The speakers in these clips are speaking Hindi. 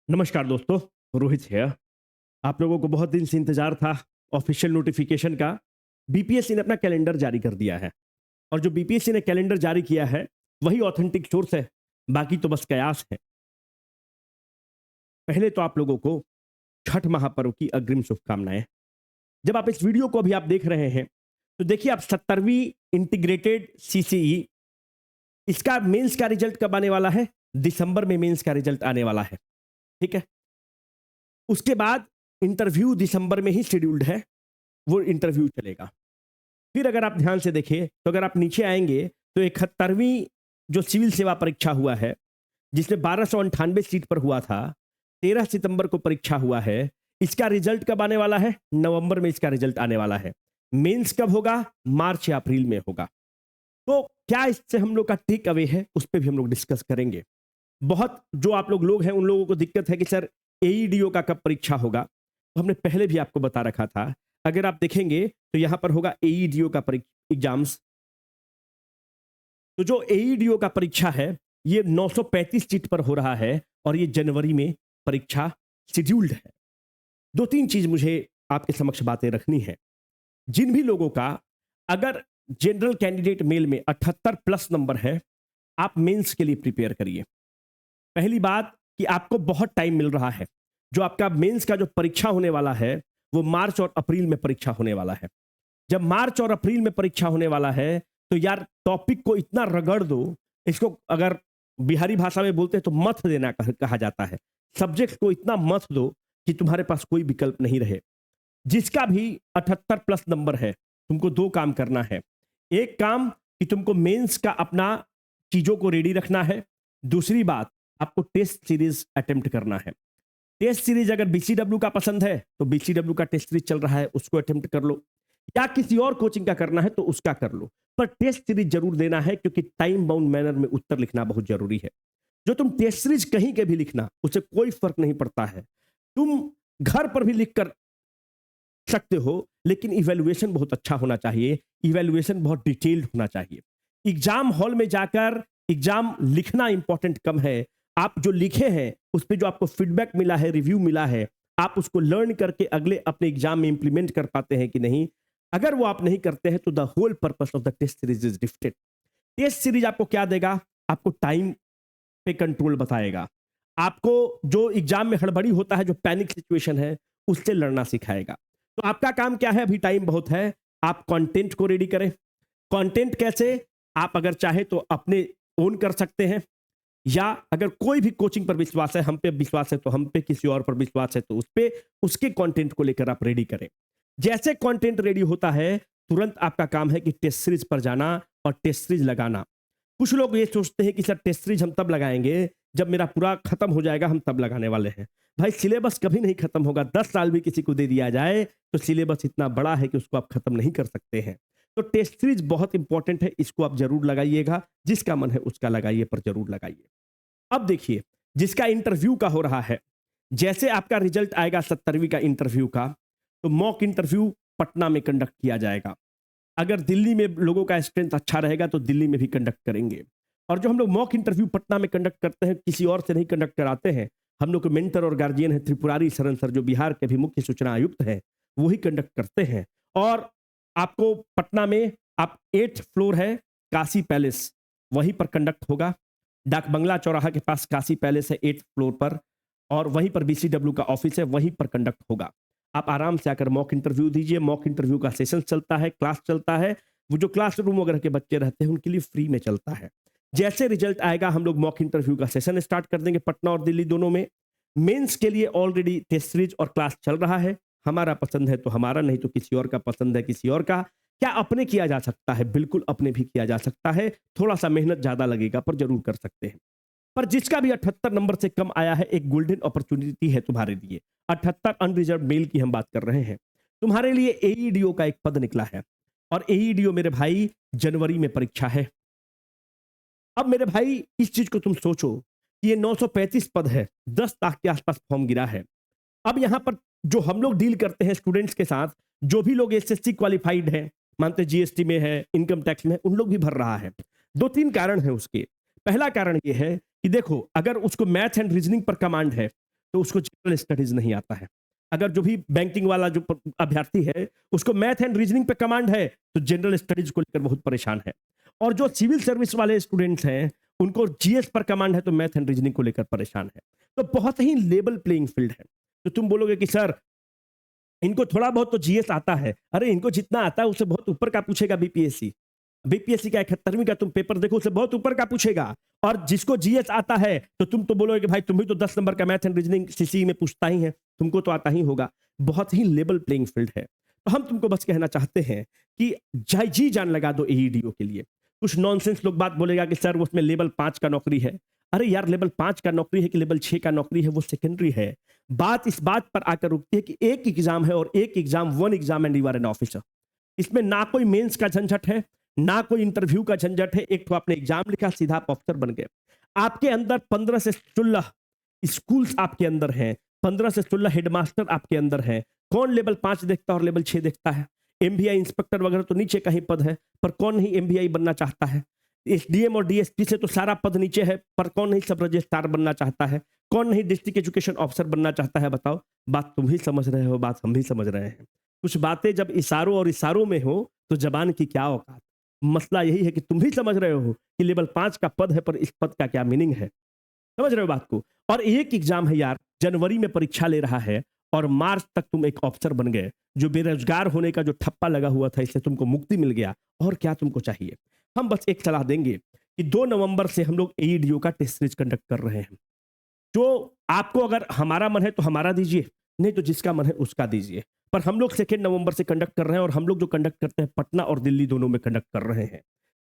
नमस्कार दोस्तों, रोहित है। आप लोगों को बहुत दिन से इंतजार था ऑफिशियल नोटिफिकेशन का। बीपीएससी ने अपना कैलेंडर जारी कर दिया है और जो बीपीएससी ने कैलेंडर जारी किया है वही ऑथेंटिक सोर्स है, बाकी तो बस कयास है। पहले तो आप लोगों को छठ महापर्व की अग्रिम शुभकामनाएं। जब आप इस वीडियो को अभी आप देख रहे हैं तो देखिए आप 70वीं इंटीग्रेटेड सीसीई इसका मेंस का रिजल्ट कब आने वाला है? दिसंबर में मेंस का रिजल्ट आने वाला है। ठीक है, उसके बाद इंटरव्यू दिसंबर में ही शेड्यूल्ड है, वो इंटरव्यू चलेगा। फिर अगर आप ध्यान से देखें तो अगर आप नीचे आएंगे तो 71वीं जो सिविल सेवा परीक्षा हुआ है जिसमें 1298 सीट पर हुआ था, 13 सितंबर को परीक्षा हुआ है। इसका रिजल्ट कब आने वाला है? नवंबर में इसका रिजल्ट आने वाला है। मेंस कब होगा? मार्च या अप्रैल में होगा। तो क्या इससे हम लोग का टेक अवे है, उस पर भी हम लोग डिस्कस करेंगे। बहुत जो आप लोग हैं उन लोगों को दिक्कत है कि सर एईडीओ का कब परीक्षा होगा, तो हमने पहले भी आपको बता रखा था। अगर आप देखेंगे तो यहां पर होगा एईडीओ का एग्जाम्स। तो जो एईडीओ का परीक्षा है ये 935 सीट पर हो रहा है और ये जनवरी में परीक्षा शेड्यूल्ड है। दो तीन चीज मुझे आपके समक्ष बातें रखनी है। जिन भी लोगों का अगर जनरल कैंडिडेट मेल में 78 प्लस नंबर है, आप मेंस के लिए प्रिपेयर करिए। पहली बात कि आपको बहुत टाइम मिल रहा है। जो आपका मेंस का जो परीक्षा होने वाला है वो मार्च और अप्रैल में परीक्षा होने वाला है। जब मार्च और अप्रैल में परीक्षा होने वाला है तो यार टॉपिक को इतना रगड़ दो, इसको अगर बिहारी भाषा में बोलते हैं तो मथ देना कहा जाता है। सब्जेक्ट को इतना मथ दो कि तुम्हारे पास कोई विकल्प नहीं रहे। जिसका भी 78 प्लस नंबर है, तुमको दो काम करना है। एक काम कि तुमको मेंस का अपना चीजों को रेडी रखना है। दूसरी बात, आपको टेस्ट सीरीज अटेम्प्ट करना है। टेस्ट सीरीज अगर बीसीडब्ल्यू का पसंद है तो बीसीडब्ल्यू का टेस्ट सीरीज चल रहा है, उसको अटेम्प्ट कर लो, या किसी और कोचिंग का करना है तो उसका कर लो, पर टेस्ट सीरीज जरूर देना है क्योंकि टाइम बाउंड मैनर में उत्तर लिखना बहुत जरूरी है। जो तुम टेस्ट सीरीज कहीं के भी लिखना उससे कोई फर्क नहीं पड़ता है। तुम घर पर भी लिख कर सकते हो, लेकिन इवेल्युएशन बहुत अच्छा होना चाहिए, इवेल्युएशन बहुत डिटेल्ड होना चाहिए। एग्जाम हॉल में जाकर एग्जाम लिखना इंपॉर्टेंट कम है, आप जो लिखे हैं उस पर जो आपको फीडबैक मिला है, रिव्यू मिला है, आप उसको लर्न करके अगले अपने एग्जाम में इंप्लीमेंट कर पाते हैं कि नहीं। अगर वो आप नहीं करते हैं तो the whole purpose of the test series is different. Test series आपको क्या देगा? आपको टाइम पे कंट्रोल बताएगा, आपको जो एग्जाम में हड़बड़ी होता है, जो पैनिक सिचुएशन है, उससे लड़ना सिखाएगा। तो आपका काम क्या है? अभी टाइम बहुत है, आप कंटेंट को रेडी करें। कंटेंट कैसे? आप अगर चाहे तो अपने ओन कर सकते हैं, या अगर कोई भी कोचिंग पर विश्वास है, हम पे विश्वास है तो हम पे, किसी और पर विश्वास है तो उस पे, उसके कंटेंट को लेकर आप रेडी करें। जैसे कंटेंट रेडी होता है तुरंत आपका काम है कि टेस्ट सीरीज पर जाना और टेस्ट सीरीज लगाना। कुछ लोग ये सोचते हैं कि सर टेस्ट सीरीज हम तब लगाएंगे जब मेरा पूरा खत्म हो जाएगा, हम तब लगाने वाले हैं। भाई सिलेबस कभी नहीं खत्म होगा। 10 साल भी किसी को दे दिया जाए तो सिलेबस इतना बड़ा है कि उसको आप खत्म नहीं कर सकते हैं। तो टेस्ट सीरीज बहुत इंपॉर्टेंट है, इसको आप जरूर लगाइएगा। जिसका मन है उसका लगाइए, पर जरूर लगाइए। अब देखिए, जिसका इंटरव्यू का हो रहा है, जैसे आपका रिजल्ट आएगा 70वीं का इंटरव्यू का, तो मॉक इंटरव्यू पटना में कंडक्ट किया जाएगा। अगर दिल्ली में लोगों का स्ट्रेंथ अच्छा रहेगा तो दिल्ली में भी कंडक्ट करेंगे। और जो हम लोग मॉक इंटरव्यू पटना में कंडक्ट करते हैं, किसी और से नहीं कंडक्ट कराते हैं। हम लोग के मेंटर और गार्जियन है त्रिपुरारी शरण सर, जो बिहार के भी मुख्य सूचना आयुक्त हैं, वही कंडक्ट करते हैं। और आपको पटना में आप 8th फ्लोर है काशी पैलेस, वहीं पर कंडक्ट होगा। डाक बंगला चौराहा के पास काशी पैलेस है 8th फ्लोर पर, और वहीं पर बीसीडब्ल्यू का ऑफिस है, वहीं पर कंडक्ट होगा। आप आराम से आकर मॉक इंटरव्यू दीजिए। मॉक इंटरव्यू का सेशन चलता है, क्लास चलता है, वो जो क्लासरूम वगैरह के बच्चे रहते हैं उनके लिए फ्री में चलता है। जैसे रिजल्ट आएगा हम लोग मॉक इंटरव्यू का सेशन स्टार्ट कर देंगे पटना और दिल्ली दोनों में। मेंस के लिए ऑलरेडी टेस्ट सीरीज और क्लास चल रहा है। हमारा पसंद है तो हमारा, नहीं तो किसी और का पसंद है किसी और का। क्या अपने किया जा सकता है? बिल्कुल अपने भी किया जा सकता है। थोड़ा सा मेहनत ज्यादा लगेगा पर जरूर कर सकते हैं। पर जिसका भी 78 नंबर से कम आया है, एक गोल्डन अपॉर्चुनिटी है तुम्हारे लिए। 78 अनरिजर्व मेल की हम बात कर रहे हैं। तुम्हारे लिए एईडीओ का एक पद निकला है, और एईडीओ मेरे भाई जनवरी में परीक्षा है। अब मेरे भाई इस चीज को तुम सोचो कि ये 935 पद है, 10 लाख के आसपास फॉर्म गिरा है। अब यहां पर जो हम लोग डील करते हैं स्टूडेंट्स के साथ, जो भी लोग एसएससी क्वालिफाइड हैं, मानते जीएसटी में है, इनकम टैक्स में है, उन लोग भी भर रहा है। दो तीन कारण है उसके। पहला कारण ये है कि देखो, अगर उसको मैथ एंड रीजनिंग पर कमांड है तो उसको जनरल स्टडीज नहीं आता है। अगर जो भी बैंकिंग वाला जो अभ्यर्थी है उसको मैथ एंड रीजनिंग पे कमांड है तो जनरल स्टडीज को लेकर बहुत परेशान है। और जो सिविल सर्विस वाले स्टूडेंट्स हैं उनको जीएस पर कमांड है तो मैथ एंड रीजनिंग को लेकर परेशान है। तो बहुत ही लेवल प्लेइंग फील्ड है। तो तुम बोलोगे कि सर इनको थोड़ा बहुत तो जीएस आता है, अरे इनको जितना आता है उससे बहुत ऊपर का पूछेगा बीपीएससी। बीपीएससी का 71वीं का तुम पेपर देखो उससे बहुत ऊपर का पूछेगा। और जिसको जीएस आता है तो तुम तो बोलोगे कि भाई तुम भी तो 10 नंबर का मैथ एंड रीजनिंग सीसी में पूछता ही है, तुमको तो आता ही होगा। बहुत ही लेवल प्लेइंग फील्ड है। तो हम तुमको बस कहना चाहते हैं कि जी जान लगा दो एईडीओ के लिए। कुछ नॉनसेंस लोग बात बोलेगा कि सर उसमें लेवल 5 का नौकरी है। अरे यार लेवल 5 का नौकरी है कि लेवल 6 का नौकरी है वो सेकेंडरी है। बात इस बात पर आकर रुकती है कि एक एग्जाम है और एक exam one exam and you are an officer. इसमें ना कोई मेंस का झंझट है ना कोई इंटरव्यू का झंझट है। एक तो आपने एग्जाम लिखा सीधा आप अफसर बन गए। आपके अंदर 15 से 16 स्कूल्स आपके अंदर हैं, 15 से 16 हेडमास्टर आपके अंदर हैं। कौन लेवल 5 देखता है और लेवल 6 देखता है? एमबीआई इंस्पेक्टर वगैरह तो नीचे का ही पद है पर कौन नहीं एमबीआई बनना चाहता है? एसडीएम और डीएसपी से तो सारा पद नीचे है पर कौन नहीं सब रजिस्ट्रार बनना चाहता है? कौन नहीं डिस्ट्रिक्ट एजुकेशन ऑफिसर बनना चाहता है? बताओ। बात तुम ही समझ रहे हो, बात हम भी समझ रहे हैं। कुछ बातें जब इशारों और इशारों में हो तो जबान की क्या औकात। मसला यही है कि तुम भी समझ रहे हो कि लेवल 5 का पद है पर इस पद का क्या मीनिंग है। समझ रहे हो बात को? और एक एग्जाम है यार, जनवरी में परीक्षा ले रहा है और मार्च तक तुम एक ऑफिसर बन गए। जो बेरोजगार होने का जो ठप्पा लगा हुआ था इससे तुमको मुक्ति मिल गया। और क्या तुमको चाहिए? हम बस एक सलाह देंगे कि 2 नवंबर से हम लोग एईडीओ का टेस्ट सीरीज कंडक्ट कर रहे हैं। जो आपको अगर हमारा मन है तो हमारा दीजिए, नहीं तो जिसका मन है उसका दीजिए। पर हम लोग 2 नवंबर से कंडक्ट कर रहे हैं और हम लोग जो कंडक्ट करते हैं पटना और दिल्ली दोनों में कंडक्ट कर रहे हैं।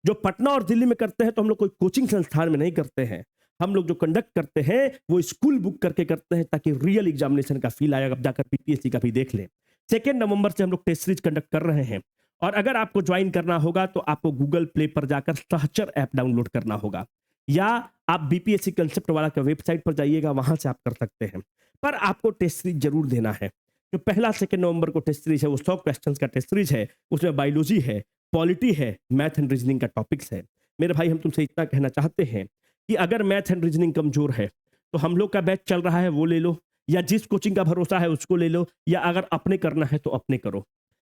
जो पटना और दिल्ली में करते हैं तो हम लोग कोई कोचिंग संस्थान में नहीं करते हैं। हम लोग जो कंडक्ट करते हैं वो स्कूल बुक करके करते हैं ताकि रियल एग्जामिनेशन का फील आएगा। अब जाकर पीपीएससी का भी देख लें। 2 नवंबर से हम लोग टेस्ट सीरीज कंडक्ट कर रहे हैं। और अगर आपको ज्वाइन करना होगा तो आपको गूगल प्ले पर जाकर सहचर ऐप डाउनलोड करना होगा या आप बीपीएससी कंसेप्ट वाला का वेबसाइट पर जाइएगा, वहां से आप कर सकते हैं। पर आपको टेस्ट सीरीज जरूर देना है। जो पहला 2 नवंबर को टेस्ट सीरीज है वो 100 क्वेश्चंस का टेस्ट सीरीज है। उसमें बायोलॉजी है, पॉलिटी है, मैथ एंड रीजनिंग का टॉपिक्स है। मेरे भाई हम तुमसे इतना कहना चाहते हैं कि अगर मैथ एंड रीजनिंग कमजोर है तो हम लोग का बैच चल रहा है वो ले लो, या जिस कोचिंग का भरोसा है उसको ले लो, या अगर अपने करना है तो अपने करो।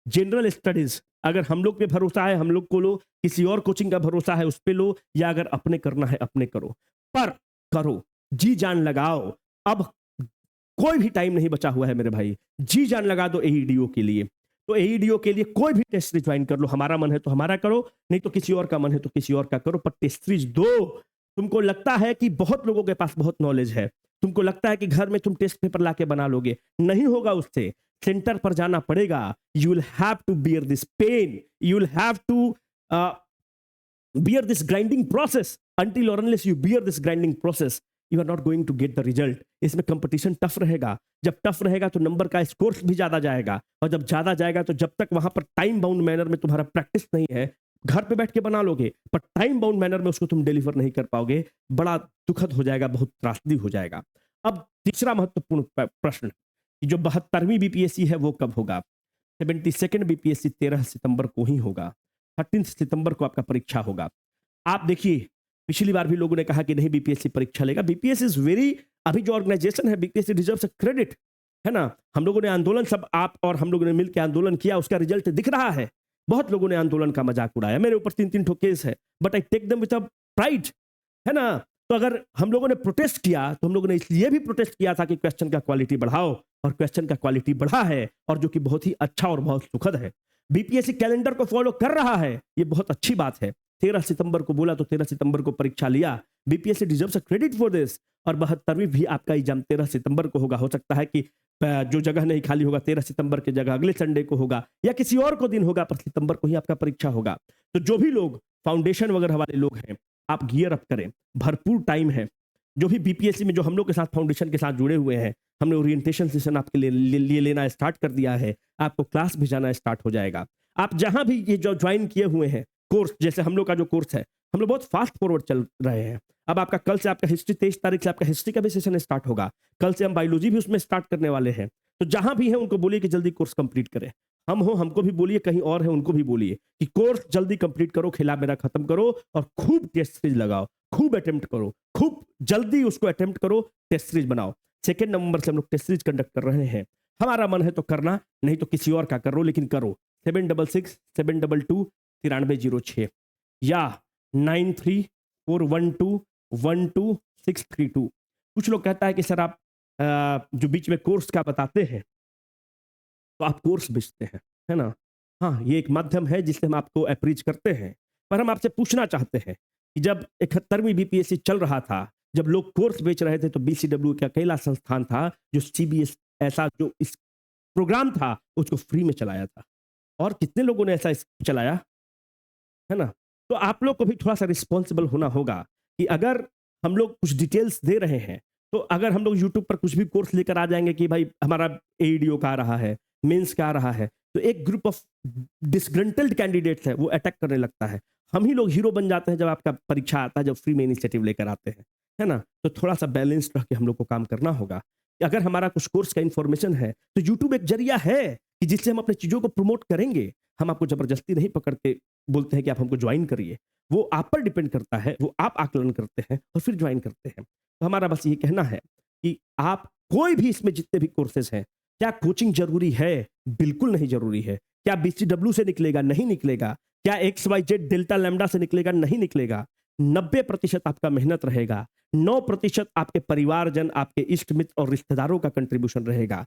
जनरल स्टडीज अगर हम लोग पे भरोसा है हम लोग को लो, किसी और कोचिंग का भरोसा है उस पे लो, या अगर अपने करना है अपने करो। पर करो, जी जान लगाओ। अब कोई भी टाइम नहीं बचा हुआ है मेरे भाई, जी जान लगा दो एईडीओ के लिए। तो एईडीओ के लिए कोई भी टेस्ट सीरीज ज्वाइन कर लो। हमारा मन है तो हमारा करो, नहीं तो किसी और का मन है तो किसी और का करो, पर टेस्ट सीरीज दो। तुमको लगता है कि बहुत लोगों के पास बहुत नॉलेज है, तुमको लगता है कि घर में तुम टेस्ट पेपर लाके बना लोगे, नहीं होगा। उससे सेंटर पर जाना पड़ेगा। You will have to bear this pain, you will have to bear this grinding process. Until or unless you bear this grinding process, you are not going to get the result. इसमें कंपटीशन टफ रहेगा। जब टफ रहेगा तो नंबर का स्कोर भी ज्यादा जाएगा, और जब ज्यादा जाएगा तो जब तक वहां पर टाइम बाउंड मैनर में तुम्हारा प्रैक्टिस नहीं है, घर पे बैठ के बना लोगे पर टाइम बाउंड मैनर में उसको तुम डिलीवर नहीं कर पाओगे। बड़ा दुखद हो जाएगा, बहुत त्रासदी हो जाएगा। अब तीसरा महत्वपूर्ण प्रश्न कि जो 72वीं बीपीएससी है वो कब होगा? 72nd बीपीएससी 13 सितंबर को ही होगा। 13 सितंबर को आपका परीक्षा होगा। आप देखिए पिछली बार भी लोगों ने कहा कि नहीं बीपीएससी परीक्षा लेगा। बीपीएससी इज वेरी, अभी जो ऑर्गेनाइजेशन है बीपीएससी डिजर्व्स अ क्रेडिट, है ना। हम लोगों ने आंदोलन, सब आप और हम लोगों ने मिलकर आंदोलन किया, उसका रिजल्ट दिख रहा है। बहुत लोगों ने आंदोलन का मजाक उड़ाया, मेरे ऊपर 3-3 ठो केस है, but I take them with a pride, है ना। तो अगर हम लोगों ने प्रोटेस्ट किया तो हम लोगों ने इसलिए भी प्रोटेस्ट किया था कि क्वेश्चन का क्वालिटी बढ़ाओ, और क्वेश्चन का क्वालिटी बढ़ा है, और जो कि बहुत ही अच्छा और बहुत सुखद है। बीपीएससी कैलेंडर को फॉलो कर रहा है, ये बहुत अच्छी बात है। 13 सितंबर को बोला तो 13 सितंबर को परीक्षा लिया। BPSC deserves a credit for this. और 72वीं भी आपका एग्जाम 13 सितंबर को होगा। हो सकता है कि जो जगह नहीं खाली होगा 13 सितंबर की जगह अगले संडे को होगा या किसी और को दिन होगा, पर सितंबर को ही आपका परीक्षा होगा। तो जो भी लोग फाउंडेशन वगैरह वाले लोग हैं, आप गियर अप करें, भरपूर टाइम है। जो भी बीपीएससी में जो हम लोग के साथ फाउंडेशन के साथ जुड़े हुए हैं, हमने ओरिएंटेशन सेशन आपके लिए लेना स्टार्ट कर दिया है। आपको क्लास भी जाना स्टार्ट हो जाएगा। आप जहां भी ये जो ज्वाइन किए हुए हैं कोर्स, जैसे हम लोग का जो कोर्स है, हम लोग बहुत फास्ट फॉरवर्ड चल रहे हैं। अब आपका कल से आपका हिस्ट्री, 23 तारीख से आपका हिस्ट्री का भी सेशन स्टार्ट होगा। कल से हम बायोलॉजी भी उसमें स्टार्ट करने वाले हैं। तो जहां भी है उनको बोलिए कि जल्दी कोर्स कंप्लीट करें। हम हो, हमको भी बोलिए, कहीं और है उनको भी बोलिए कि कोर्स जल्दी कंप्लीट करो, खेला मेरा खत्म करो, और खूब टेस्ट सीरीज लगाओ, खूब अटेम्प्ट करो, खूब जल्दी उसको अटेम्प्ट करो, टेस्ट सीरीज बनाओ। 2 नवंबर से हम लोग टेस्ट सीरीज कंडक्ट कर रहे हैं। हमारा मन है तो करना, नहीं तो किसी और का करो, लेकिन करो। 766722 9306 या 9341212632। कुछ लोग कहता है कि सर आप जो बीच में कोर्स का बताते हैं, तो आप कोर्स बेचते हैं, है ना? हाँ, ये एक माध्यम है जिससे हम आपको अप्रीच करते हैं। पर हम आपसे पूछना चाहते हैं कि जब 71वीं बीपीएससी चल रहा था, जब लोग कोर्स बेच रहे थे, तो बीसीडब्ल्यू एक अकेला संस्थान था जो सीबीएस ऐसा जो इस प्रोग्राम था, उसको फ्री में चलाया था। और कितने लोगों ने ऐसा चलाया, है ना? तो आप लोग को भी थोड़ा-सा रिस्पॉन्सिबल होना होगा कि अगर हम लोग कुछ डिटेल्स दे रहे हैं, तो अगर हम लोग यूट्यूब पर कुछ भी कोर्स लेकर आ जाएँगे कि भाई हमारा एईडीओ का आ रहा है, मेंस का आ रहा है, तो एक ग्रुप ऑफ डिसग्रंटल्ड कैंडिडेट्स है, वो अटैक करने लगता है। हम ही लोग हीरो बन जाते हैं जब आपका परीक्षा आता है, जब फ्री में इनिशिएटिव लेकर आते हैं, है ना? तो थोड़ा-सा बैलेंस्ड रह के हम लोग को काम करना होगा। अगर हमारा कुछ कोर्स का इन्फॉर्मेशन है, तो यूट्यूब एक ज़रिया है कि जिससे हम अपनी चीज़ों को प्रमोट करेंगे। हम आपको ज़बरदस्ती नहीं पकड़ के बोलते हैं कि आप हमको ज्वाइन करिए। वो आप पर डिपेंड करता है, वो आप आकलन करते हैं और फिर ज्वाइन करते हैं। तो हमारा बस ये कहना है कि आप कोई भी इसमें जितने भी कोर्सेज़ हैं, क्या कोचिंग ज़रूरी है? बिल्कुल नहीं ज़रूरी है। क्या बीसीडब्ल्यू से निकलेगा? नहीं निकलेगा। क्या एक्स-वाई-जेड डेल्टा लैम्ब्डा से निकलेगा? नहीं निकलेगा। 90% आपका मेहनत रहेगा। 9% आपके परिवारजन, आपके इष्ट मित्र और रिश्तेदारों का कंट्रीब्यूशन रहेगा।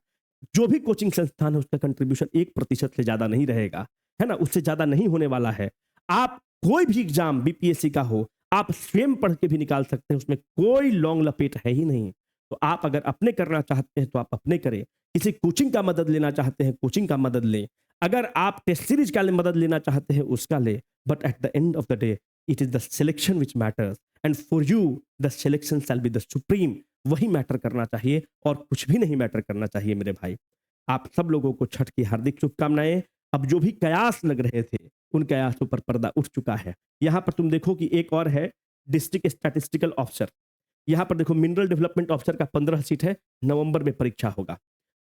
जो भी कोचिंग संस्थान है उसका कंट्रीब्यूशन 1% से ज़्यादा नहीं रहेगा, है ना? उससे ज़्यादा नहीं होने वाला है। आप कोई भी एग्ज़ाम बीपीएससी का हो, आप स्वयं पढ़ के भी निकाल सकते हैं, उसमें कोई लौंग लपेट है ही नहीं। तो आप अगर अपने करना चाहते हैं तो आप अपने करें, किसी कोचिंग का मदद लेना चाहते हैं, कोचिंग का मदद लें। अगर आप टेस्ट सीरीज़ का मदद लेना चाहते हैं, उसका लें। But at the end of the day, it is the selection which matters and for you the selection shall be the supreme. वही मैटर करना चाहिए और कुछ भी नहीं मैटर करना चाहिए मेरे भाई। आप सब लोगों को छठ की हार्दिक शुभकामनाएँ। अब जो भी कयास लग रहे थे, उन कयासों पर पर्दा उठ चुका है। यहाँ पर तुम देखो कि एक और है डिस्ट्रिक्ट स्टैटिस्टिकल ऑफिसर। यहाँ पर देखो मिनरल डेवलपमेंट ऑफिसर का 15 सीट है, नवंबर में परीक्षा होगा।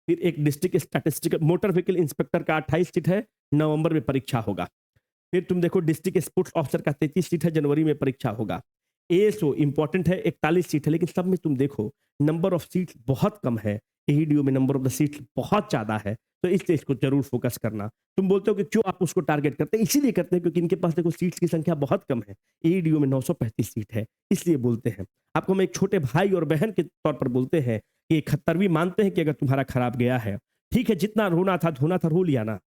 फिर एक district statistical motor vehicle inspector का 28 सीट है, नवंबर में परीक्षा होगा। फिर तुम देखो डिस्ट्रिक्ट स्पोर्ट्स ऑफिसर का 33 सीट है, जनवरी में परीक्षा होगा। एएसओ इंपॉर्टेंट है, 41 सीट है, लेकिन सब में तुम देखो नंबर ऑफ सीट्स बहुत कम है। एईडीओ में नंबर ऑफ द सीट्स बहुत ज़्यादा है, तो इसलिए इसको ज़रूर फोकस करना। तुम बोलते हो कि क्यों आप उसको टारगेट करते हैं? इसीलिए करते हैं क्योंकि इनके पास देखो सीट्स की संख्या बहुत कम है। एईडीओ में 935 सीट है, इसलिए बोलते हैं। आपको हम एक छोटे भाई और बहन के तौर पर बोलते हैं कि 71वीं मानते हैं कि अगर तुम्हारा खराब गया है, ठीक है, जितना रोना था, धोना था, रो लिया ना।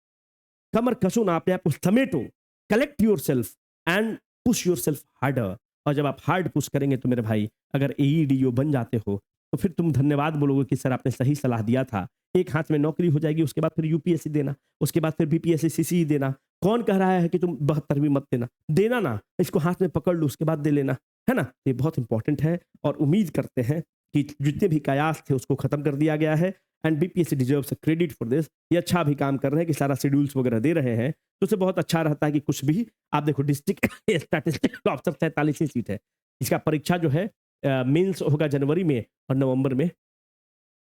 कमर कसो ना, अपने आप को समेटो, collect yourself and push yourself harder. और जब आप हार्ड पुश करेंगे तो मेरे भाई, अगर एईडीओ बन जाते हो, तो फिर तुम धन्यवाद बोलोगे कि सर आपने सही सलाह दिया था। एक हाथ में नौकरी हो जाएगी, उसके बाद फिर यूपीएससी देना, उसके बाद फिर बीपीएससी, सीसीई देना। कौन कह रहा है कि तुम 72वीं मत देना? देना ना, इसको हाथ में पकड़ लो, उसके बाद दे लेना, है ना? ये बहुत इंपॉर्टेंट है और उम्मीद करते हैं कि जितने भी कयास थे उसको खत्म कर दिया गया है and BPSC deserves a credit for this. ये अच्छा भी काम कर रहे हैं कि सारा शेड्यूल्स वगैरह दे रहे हैं, तो उससे बहुत अच्छा रहता है कि कुछ भी आप देखो डिस्ट्रिक्ट स्टैटिस्टिक्स ऑफिसर 43वीं सीट है। इसका परीक्षा जो है मेंस होगा जनवरी में और नवंबर में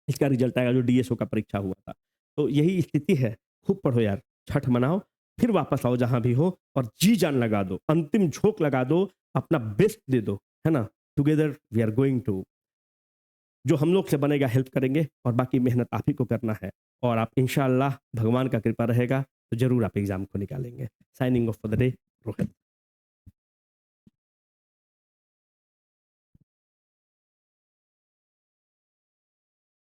इसका रिजल्ट आएगा, जो डीएसओ का परीक्षा हुआ था। तो यही स्थिति है। खूब पढ़ो यार, छठ मनाओ, फिर वापस आओ जहाँ भी हो और जी जान लगा दो, अंतिम झोंक लगा दो, अपना बेस्ट दे दो, है ना? Together we are going to, जो हम लोग से बनेगा हेल्प करेंगे और बाकी मेहनत आप ही को करना है और आप इंशाअल्लाह भगवान का कृपा रहेगा तो ज़रूर आप एग्ज़ाम को निकालेंगे। Signing off for the day, Rohit.